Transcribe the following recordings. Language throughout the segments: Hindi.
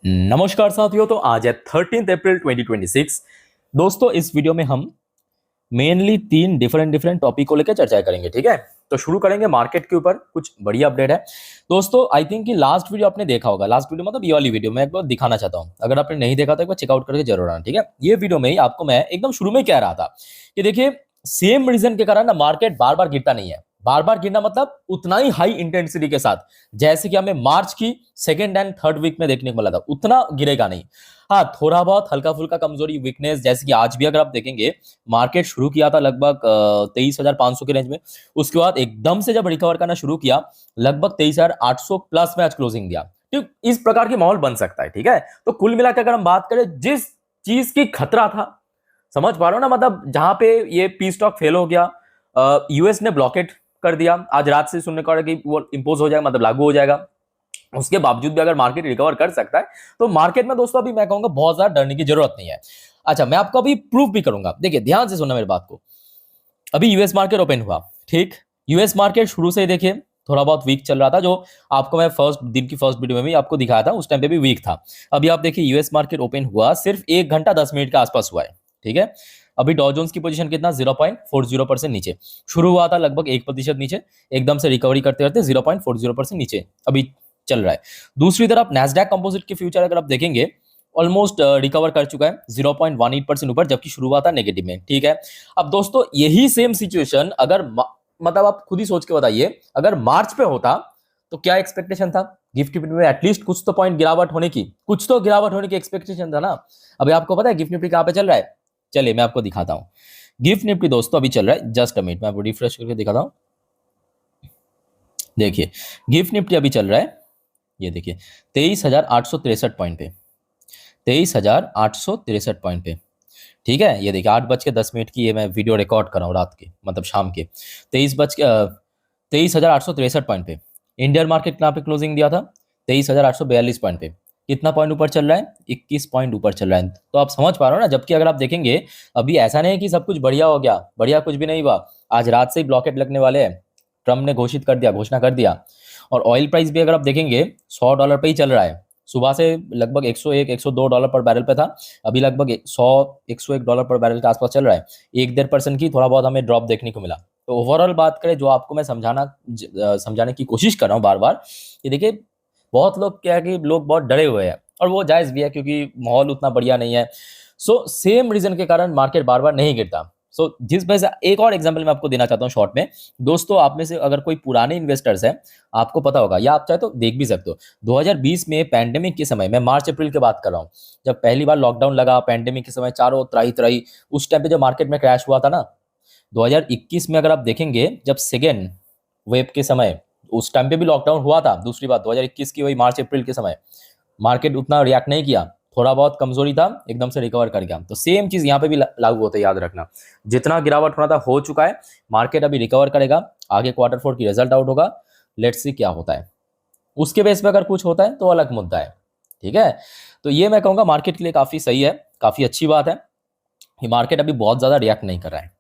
नमस्कार साथियों। तो आज है 13 अप्रैल 2026। दोस्तों इस वीडियो में हम मेनली तीन डिफरेंट टॉपिक को लेकर चर्चा करेंगे। ठीक है, तो शुरू करेंगे मार्केट के ऊपर। कुछ बढ़िया अपडेट है दोस्तों। आई थिंक कि लास्ट वीडियो आपने देखा होगा। लास्ट वीडियो मतलब ये वाली वीडियो मैं एक बार दिखाना चाहता हूं। अगर आपने नहीं देखा तो एक बार चेकआउट करके जरूर आना। ठीक है, ये वीडियो में ही आपको मैं एकदम शुरू में कह रहा था कि देखिए सेम रीजन के कारण ना मार्केट बार बार गिरता नहीं है। बार बार गिरना मतलब उतना ही हाई इंटेंसिटी के साथ जैसे कि हमें मार्च की सेकेंड एंड थर्ड वीक में देखने को मिला था, उतना गिरेगा नहीं। हाँ, थोड़ा बहुत हल्का फुल्का कमजोरी वीकनेस, जैसे कि आज भी अगर आप देखेंगे मार्केट शुरू किया था लगभग 23,500 के रेंज में। उसके बाद एकदम से जब रिकवर करना शुरू किया लगभग 23,800 प्लस में आज क्लोजिंग दिया। ठीक, इस प्रकार की माहौल बन सकता है। ठीक है, तो कुल मिलाकर अगर हम बात करें जिस चीज की खतरा था, समझ पा रहे हो ना, मतलब जहां पे ये पीस स्टॉक फेल हो गया, यूएस ने ब्लॉकेट कर दिया। आज रात से सुनने को आ रहा है कि वो इंपोज हो जाएगा, मतलब लागू हो जाएगा। उसके बावजूद भी अगर मार्केट रिकवर कर सकता है तो मार्केट में दोस्तों अभी मैं कहूंगा बहुत ज्यादा डरने की जरूरत नहीं है। अच्छा, मैं आपको अभी प्रूफ भी करूंगा। देखिए ध्यान से सुनना मेरी बात को। अभी यूएस मार्केट ओपन हुआ, ठीक। यूएस मार्केट शुरू से ही देखिए थोड़ा बहुत वीक चल रहा था, जो आपको मैं फर्स्ट दिन की फर्स्ट वीडियो में भी आपको दिखाया था, उस टाइम पे भी वीक था। अभी आप देखिए यूएस मार्केट ओपन हुआ सिर्फ 1 घंटा 10 मिनट के आसपास हुआ है। ठीक है, अभी डॉ जोन्स की पोजीशन कितना 0.40% नीचे शुरू हुआ था, लगभग 1% नीचे, एकदम से रिकवरी करते करते 0.40% नीचे अभी चल रहा है। दूसरी तरफ नैस्डैक कंपोजिट के फ्यूचर अगर आप देखेंगे ऑलमोस्ट रिकवर कर चुका है 0.18% ऊपर, जबकि शुरू हुआ था नेगेटिव में। ठीक है, अब दोस्तों यही सेम सिचुएशन अगर मतलब आप खुद ही सोच के बताइए अगर मार्च पे होता तो क्या एक्सपेक्टेशन था? गिफ्ट निफ्टी में एटलीस्ट कुछ तो पॉइंट गिरावट होने की, कुछ तो गिरावट होने की एक्सपेक्टेशन था ना। अभी आपको पता है गिफ्ट निफ्टी कहां पे चल रहा है? चलिए मैं आपको दिखाता हूं। गिफ्ट निफ्टी दोस्तों अभी चल रहा है, जस्ट अ मिनट मैं आपको रिफ्रेश करके दिखाता हूं। देखिए गिफ्ट निफ्टी अभी चल रहा है, ये देखिए 23,863 पॉइंट पे, 23,863 पॉइंट पे। ठीक है, ये देखिए 8:10 की ये मैं वीडियो रिकॉर्ड कर रहा हूँ रात के, मतलब शाम के 23,863 पॉइंट पे। इंडियन मार्केट कहाँ पे क्लोजिंग दिया था? 23,842 पॉइंट पे। कितना पॉइंट ऊपर चल रहा है? 21 पॉइंट ऊपर चल रहा है। तो आप समझ पा रहे हो ना। जबकि अगर आप देखेंगे अभी ऐसा नहीं है कि सब कुछ बढ़िया हो गया, बढ़िया कुछ भी नहीं हुआ। आज रात से ही ब्लॉकेट लगने वाले हैं, ट्रम्प ने घोषणा कर दिया। और ऑयल प्राइस भी अगर आप देखेंगे $100 पे ही चल रहा है। सुबह से लगभग 101 102 डॉलर पर बैरल पे था, अभी लगभग 100 101 डॉलर पर बैरल के आसपास चल रहा है। 1-1.5% की थोड़ा बहुत हमें ड्रॉप देखने को मिला। तो ओवरऑल बात करें, जो आपको मैं समझाने की कोशिश कर रहा हूँ बार बार, कि देखिए बहुत लोग क्या है कि लोग बहुत डरे हुए हैं, और वो जायज़ भी है क्योंकि माहौल उतना बढ़िया नहीं है। सो सेम रीजन के कारण मार्केट बार बार नहीं गिरता। सो जिस वजह से एक और एग्जांपल मैं आपको देना चाहता हूँ शॉर्ट में। दोस्तों आप में से अगर कोई पुराने इन्वेस्टर्स हैं, आपको पता होगा या आप चाहे तो देख भी सकते हो, 2020 में पैंडेमिक के समय, मैं मार्च अप्रैल की बात कर रहा हूँ, जब पहली बार लॉकडाउन लगा पैंडेमिक के समय, चारों त्राही त्राही, उस टाइम पे जब मार्केट में क्रैश हुआ था ना, 2021 में अगर आप देखेंगे जब सेकेंड वेव के समय, उस टाइम पे भी लॉकडाउन हुआ था। दूसरी बात 2021 की वही मार्च अप्रैल के समय मार्केट उतना रिएक्ट नहीं किया, थोड़ा बहुत कमजोरी था, एकदम से रिकवर कर गया। तो सेम चीज यहाँ पे भी लागू होता है, याद रखना। जितना गिरावट होना था हो चुका है, मार्केट अभी रिकवर करेगा। आगे Q4 की रिजल्ट आउट होगा, लेट्स सी क्या होता है। उसके बेस पे अगर कुछ होता है तो अलग मुद्दा है। ठीक है, तो ये मैं कहूंगा मार्केट के लिए काफी सही है, काफी अच्छी बात है कि मार्केट अभी बहुत ज्यादा रिएक्ट नहीं कर रहा है।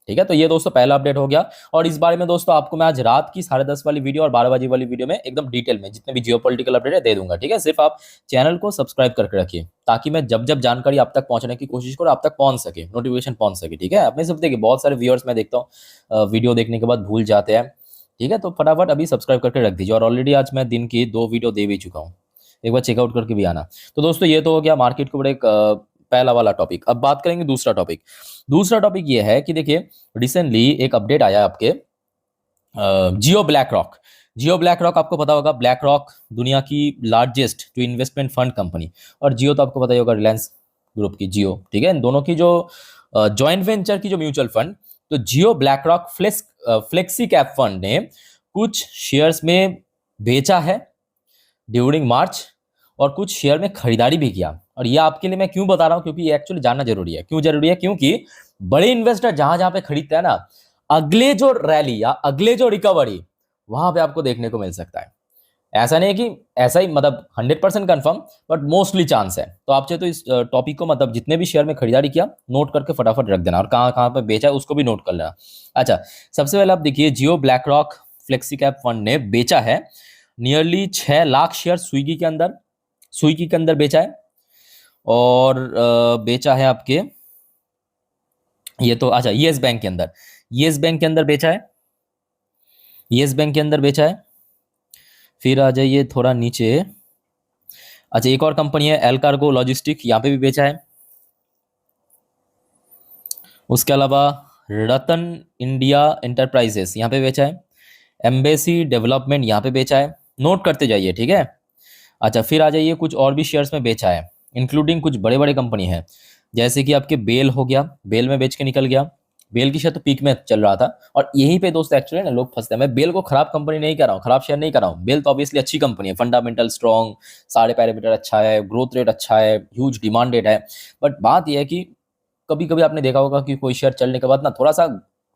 ठीक है, तो ये दोस्तों पहला अपडेट हो गया। और इस बारे में दोस्तों आपको मैं आज रात की 10:30 वाली वीडियो और 12 बजे वाली वीडियो में एकदम डिटेल में जितने भी जियोपॉलिटिकल अपडेट है दे दूंगा। ठीक है, सिर्फ आप चैनल को सब्सक्राइब करके रखिए, ताकि मैं जब जब जानकारी आप तक पहुंचने की कोशिश करूँ, आप तक पहुंच सके, नोटिफिकेशन पहुंच सके। ठीक है, अपने सब देखिए बहुत सारे व्यूअर्स मैं देखता हूँ वीडियो देखने के बाद भूल जाते हैं। ठीक है, तो फटाफट अभी सब्सक्राइब करके रख दीजिए। और ऑलरेडी आज मैं दिन की 2 वीडियो दे भी चुका हूँ, एक बार चेकआउट करके भी आना। तो दोस्तों ये तो हो गया मार्केट के ऊपर एक पहला वाला टॉपिक। अब बात करेंगे दूसरा टॉपिक। दूसरा टॉपिक ये है कि देखिए रिसेंटली एक अपडेट आया आपके जियो ब्लैक रॉक। जियो ब्लैक रॉक आपको पता होगा, ब्लैक रॉक दुनिया की लार्जेस्ट जो इन्वेस्टमेंट फंड कंपनी, और जियो तो आपको पता ही होगा रिलायंस ग्रुप की जियो। ठीक है, इन दोनों की जो जॉइंट वेंचर की जो म्यूचुअल फंड, तो Jio BlackRock flexi cap fund ने कुछ शेयर्स में बेचा है ड्यूरिंग मार्च, और कुछ शेयर में खरीदारी भी किया। और ये आपके लिए मैं क्यों बता रहा हूं, क्योंकि ये एक्चुअली जानना जरूरी है। क्यों जरूरी है? क्योंकि बड़े इन्वेस्टर जहां जहां पे खरीदते हैं ना, अगले जो रैली या अगले जो रिकवरी वहां पे आपको देखने को मिल सकता है। ऐसा नहीं है कि ऐसा ही मतलब 100% कंफर्म, बट मोस्टली चांस है। तो आप चाहे तो इस टॉपिक को, मतलब जितने भी शेयर में खरीदारी किया, नोट करके फटाफट रख देना, और कहाँ कहाँ पे बेचा है उसको भी नोट कर लेना। अच्छा, सबसे पहले आप देखिए Jio BlackRock flexi cap fund ने बेचा है नियरली 6 लाख शेयर स्विगी के अंदर, स्विगी के अंदर बेचा है, और बेचा है आपके ये तो अच्छा येस बैंक के अंदर, येस बैंक के अंदर बेचा है, येस बैंक के अंदर बेचा है। फिर आ जाइए थोड़ा नीचे, अच्छा एक और कंपनी है एल कार्गो लॉजिस्टिक, यहाँ पे भी बेचा है। उसके अलावा रतन इंडिया एंटरप्राइजेस यहाँ पे बेचा है, एम्बेसी डेवलपमेंट यहाँ पे बेचा है, नोट करते जाइए, ठीक है। अच्छा फिर आ जाइए कुछ और भी शेयर्स में बेचा है, इंक्लूडिंग कुछ बड़े बड़े कंपनी है, जैसे कि आपके बेल हो गया, बेल में बेच के निकल गया। बेल की शेयर तो पीक में चल रहा था, और यहीं पे दोस्त एक्चुअली ना लोग फंसते हैं। मैं बेल को खराब कंपनी नहीं कर रहा हूँ, खराब शेयर नहीं कर रहा हूँ, बेल तो ऑब्वियसली अच्छी कंपनी है, फंडामेंटल स्ट्रॉन्ग, सारे पैरामीटर अच्छा है, ग्रोथ रेट अच्छा है, ह्यूज डिमांड रेट है। बट बात यह है कि कभी कभी आपने देखा होगा कि कोई शेयर चलने के बाद ना थोड़ा सा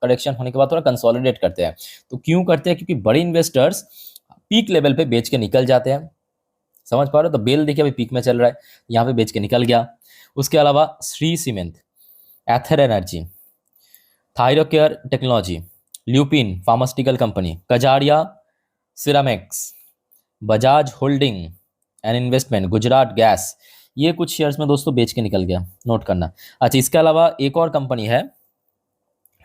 करेक्शन होने के बाद थोड़ा कंसोलिडेट करते हैं। तो क्यों करते हैं? क्योंकि बड़े इन्वेस्टर्स पीक लेवल पे बेच के निकल जाते हैं, समझ पा रहे हो? तो बेल देखिए अभी पीक में चल रहा है, यहाँ पे बेच के निकल गया। उसके अलावा Shree cement, Ather energy, Thyrocare technology, Lupin pharmaceutical company, Kajaria ceramics, Bajaj holding and investment, Gujarat gas, ये कुछ शेयर्स में दोस्तों बेच के निकल गया, नोट करना। अच्छा इसके अलावा एक और कंपनी है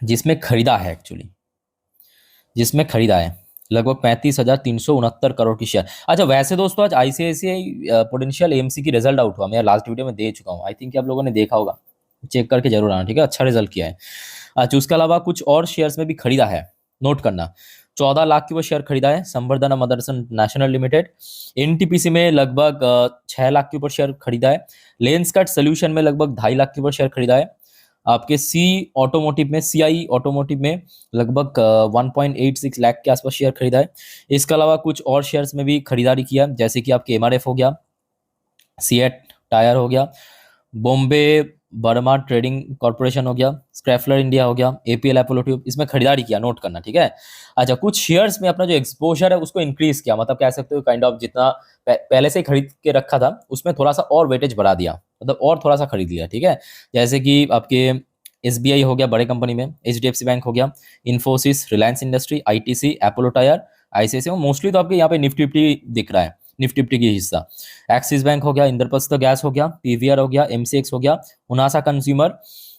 जिसमें खरीदा है, एक्चुअली जिसमें खरीदा है लगभग 35,369 करोड़ की शेयर। अच्छा वैसे दोस्तों आज आईसीआईसीआई पोटेंशियल एएमसी की रिजल्ट आउट हुआ, मैं लास्ट वीडियो में दे चुका हूँ, आई थिंक आप लोगों ने देखा होगा, चेक करके जरूर आना, ठीक है, अच्छा रिजल्ट किया है। अच्छा उसके अलावा कुछ और शेयर्स में भी खरीदा है, नोट करना। 14 लाख की वो शेयर खरीदा है संवर्धना मदरसन नेशनल लिमिटेड। एनटीपीसी में लगभग 6 लाख के ऊपर शेयर खरीदा है। लेंसकार्ट सोल्यूशन में लगभग 2.5 लाख के ऊपर शेयर खरीदा है। आपके सीआई ऑटोमोटिव में लगभग 1.86 लाख के आसपास शेयर खरीदा है। इसके अलावा कुछ और शेयर्स में भी खरीदारी किया, जैसे कि आपके एमआरएफ हो गया, सीएट टायर हो गया, बॉम्बे बर्मा ट्रेडिंग कॉर्पोरेशन हो गया, स्क्रैफलर इंडिया हो गया, एपीएल अपोलो ट्यूब, इसमें खरीदारी किया, नोट करना, ठीक है। अच्छा कुछ शेयर्स में अपना जो एक्सपोजर है उसको इंक्रीज किया, मतलब कह सकते हो काइंड ऑफ जितना पहले से ही खरीद के रखा था उसमें थोड़ा सा और वेटेज बढ़ा दिया, मतलब और थोड़ा सा खरीद लिया, ठीक है। जैसे कि आपके एसबीआई हो गया बड़े कंपनी में, एचडीएफसी बैंक हो गया, Infosys, Reliance industry, ITC, Apollo tyre, ICICI, mostly तो आपके यहाँ पे निफ्टी निफ्टी दिख रहा है, निफ्टी निफ्टी की हिस्सा। एक्सिस बैंक हो गया, इंद्रप्रस्थ गैस हो गया, पीवीआर हो गया, एमसीएक्स हो गया, हुनासा कंज्यूमर,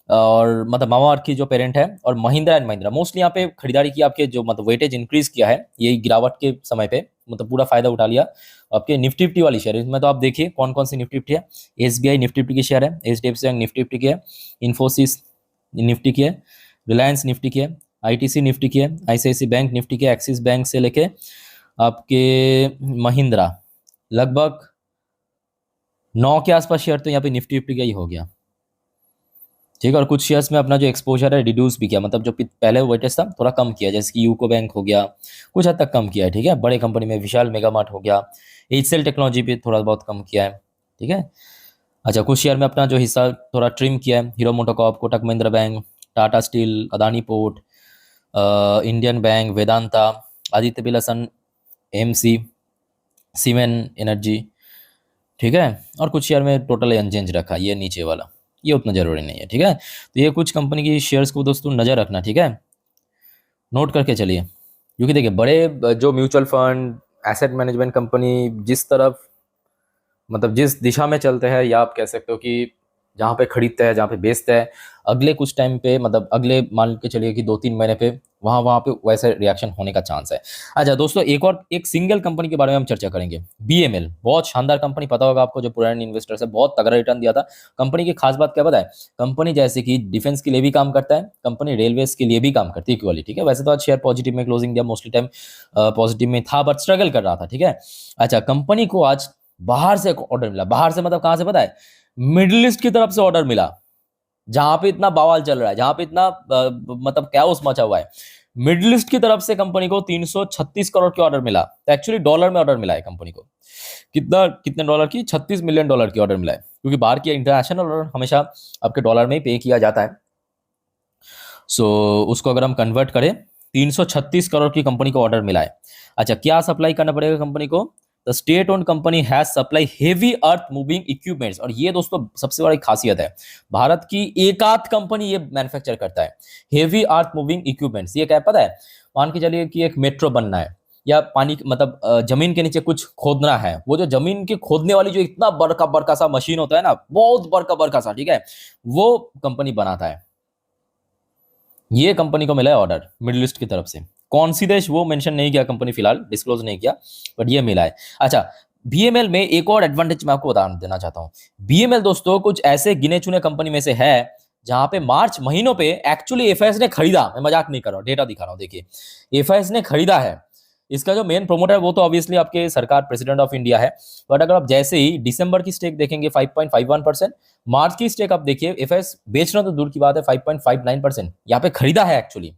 और मतलब मामाअर्थ की जो पेरेंट है, और महिंद्रा एंड महिंद्रा, मोस्टली यहाँ पे खरीदारी की आपके जो मतलब वेटेज इंक्रीज किया है ये गिरावट के समय पे, मतलब पूरा फायदा उठा लिया। आपके निफ्टी निफ्टी वाली शेयर इसमें तो आप देखिए कौन कौन सी निफ्टी निफ्टी है। एसबीआई निफ्टी निफ्टी की शेयर है, एचडीएफसी बैंक निफ्टी निफ्टी की है, इन्फोसिस निफ्टी की है, रिलायंस निफ्टी की है, आईटीसी निफ्टी की है, आईसीआईसीआई बैंक निफ्टी की है, एक्सिस बैंक से लेके आपके महिंद्रा, लगभग 9 के आसपास शेयर तो यहाँ पे निफ्टी निफ्टी का ही हो गया, ठीक है। और कुछ शेयर्स में अपना जो एक्सपोजर है रिड्यूस भी किया, मतलब जो पहले वेटेज था थोड़ा कम किया, जैसे कि यूको बैंक हो गया, कुछ हद तक कम किया है, ठीक है। बड़े कंपनी में विशाल मेगा मार्ट हो गया, एचसेल टेक्नोलॉजी पे थोड़ा बहुत कम किया है, ठीक है। अच्छा कुछ शेयर में अपना जो हिस्सा थोड़ा ट्रिम किया है, Hero MotoCorp, Kotak Mahindra Bank, Tata Steel, Adani Port, Indian Bank, Vedanta, Aditya Birla Sun, MC, Siemens Energy, ठीक है। और कुछ शेयर में टोटल अनचेंज रखा, ये नीचे वाला ये उतना जरूरी नहीं है, ठीक है। तो ये कुछ कंपनी की शेयर्स को दोस्तों नज़र रखना, ठीक है, नोट करके चलिए। क्योंकि देखिए बड़े जो mutual fund, asset management company जिस तरफ मतलब जिस दिशा में चलते हैं, या आप कह सकते हो कि जहाँ पे खरीदते हैं, जहाँ पे बेचते हैं, अगले कुछ टाइम पे मतलब अगले मान के चलिए कि 2-3 महीने पे वहाँ पे वैसे रिएक्शन होने का चांस है। अच्छा दोस्तों एक सिंगल कंपनी के बारे में हम चर्चा करेंगे, बीएमएल, बहुत शानदार कंपनी, पता होगा आपको, जो पुराने इन्वेस्टर्स है, बहुत तगड़ा रिटर्न दिया था। कंपनी की खास बात क्या पता है? कंपनी जैसे कि डिफेंस के लिए भी काम करता है, कंपनी रेलवेज के लिए भी काम करती है इक्वली, ठीक है। वैसे तो आज शेयर पॉजिटिव में क्लोजिंग दिया, मोस्टली टाइम पॉजिटिव में था, बट स्ट्रगल कर रहा था, ठीक है। अच्छा कंपनी को आज बाहर से ऑर्डर मिला, बाहर से मतलब कहां से पता है? मिडिल ईस्ट की तरफ से ऑर्डर मिला, जहां पे इतना बवाल चल रहा है, जहां पे इतना मतलब कैओस मचा हुआ है, मिडिल ईस्ट की तरफ से कंपनी को 336 करोड़ की ऑर्डर मिला। तो एक्चुअली डॉलर में ऑर्डर मिला है कंपनी को, कितने डॉलर की? 36 मिलियन डॉलर की ऑर्डर मिला है, क्योंकि बाहर की इंटरनेशनल ऑर्डर हमेशा आपके डॉलर में ही पे किया जाता है। सो उसको अगर हम कन्वर्ट करें, 336 करोड़ की कंपनी को ऑर्डर मिला है। अच्छा क्या सप्लाई करना पड़ेगा कंपनी को? The state owned company has supply heavy earth moving equipments, और ये दोस्तों सबसे बड़ी खासियत है, भारत की एकाध कंपनी ये मैन्युफैक्चर करता है हेवी अर्थ मूविंग इक्विपमेंट्स। ये क्या है पता है? मान के चलिए कि एक मेट्रो बनना है, या पानी मतलब जमीन के नीचे कुछ खोदना है, वो जो जमीन के खोदने वाली जो इतना बड़का बड़का सा मशीन होता है ना, बहुत बड़का बड़का सा, ठीक है, वो कंपनी बनाता है। ये कंपनी को मिला है ऑर्डर मिडिल ईस्ट की तरफ से। कौन सी देश वो मेंशन नहीं किया कंपनी, फिलहाल डिस्क्लोज नहीं किया, बट ये मिला है। अच्छा, बीएमएल में एक और एडवांटेज मैं आपको उदाहरण देना चाहता हूँ। बीएमएल दोस्तों कुछ ऐसे गिने चुने कंपनी में से है जहां पे मार्च महीनों पे एक्चुअली एफआईएस ने खरीदा, मैं मजाक नहीं कर रहा हूँ, डेटा दिखा रहा हूँ, देखिए एफआईएस ने खरीदा है। इसका जो मेन प्रोमोटर है वो तो ऑब्वियसली आपके सरकार, प्रेसिडेंट ऑफ इंडिया है। बट अगर आप जैसे ही दिसंबर की स्टेक देखेंगे 5.51%, मार्च की स्टेक आप देखिए, एफआईएस बेचना तो दूर की बात है, 5.59% यहाँ पे खरीदा है एक्चुअली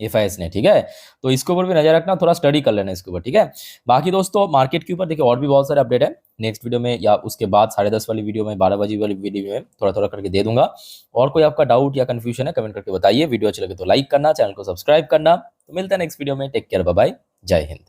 एफआईएस ने, ठीक है। तो इसके ऊपर भी नजर रखना, थोड़ा स्टडी कर लेना इसके ऊपर, ठीक है। बाकी दोस्तों मार्केट के ऊपर देखिए और भी बहुत सारे अपडेट है, नेक्स्ट वीडियो में या उसके बाद 10:30 वाली वीडियो में, 12 बजे वाली वीडियो में थोड़ा थोड़ा करके दे दूंगा। और कोई आपका डाउट या कंफ्यूजन है कमेंट करके बताइए। वीडियो अच्छी लगे तो लाइक करना, चैनल को सब्सक्राइब करना। तो मिलते हैं नेक्स्ट वीडियो में, टेक केयर, बाय बाय, जय हिंद।